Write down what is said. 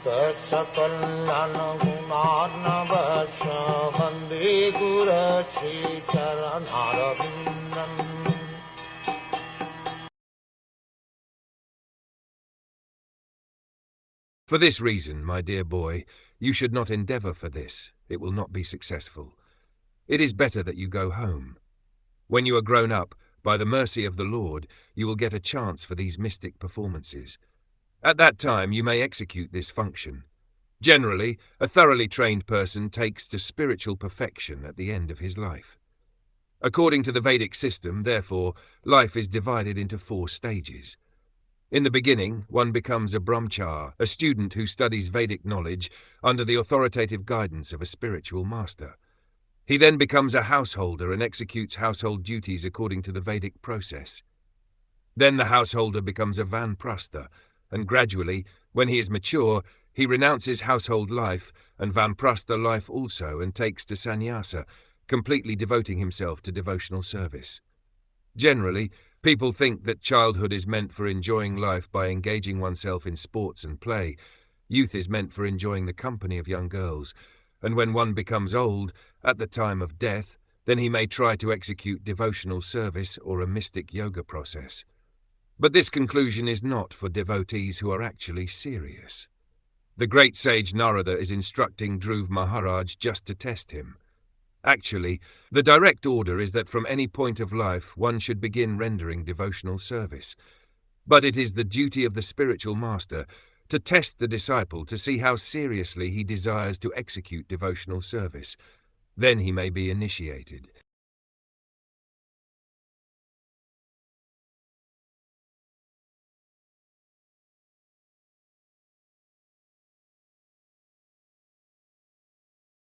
Saksakalyan gunarnavasya Vande Guru Sri Charanarabindam. For this reason, my dear boy, you should not endeavor for this. It will not be successful. It is better that you go home. When you are grown up, by the mercy of the Lord, you will get a chance for these mystic performances. At that time, you may execute this function. Generally, a thoroughly trained person takes to spiritual perfection at the end of his life. According to the Vedic system, therefore, life is divided into 4 stages. In the beginning, one becomes a brahmachari, a student who studies Vedic knowledge under the authoritative guidance of a spiritual master. He then becomes a householder and executes household duties according to the Vedic process. Then the householder becomes a vanprastha, and gradually, when he is mature, he renounces household life and vanprastha life also and takes to sannyasa, completely devoting himself to devotional service. Generally, people think that childhood is meant for enjoying life by engaging oneself in sports and play. Youth is meant for enjoying the company of young girls, and when one becomes old, at the time of death, then he may try to execute devotional service or a mystic yoga process. But this conclusion is not for devotees who are actually serious. The great sage Narada is instructing Dhruv Maharaj just to test him. Actually, the direct order is that from any point of life one should begin rendering devotional service. But it is the duty of the spiritual master to test the disciple to see how seriously he desires to execute devotional service. Then he may be initiated.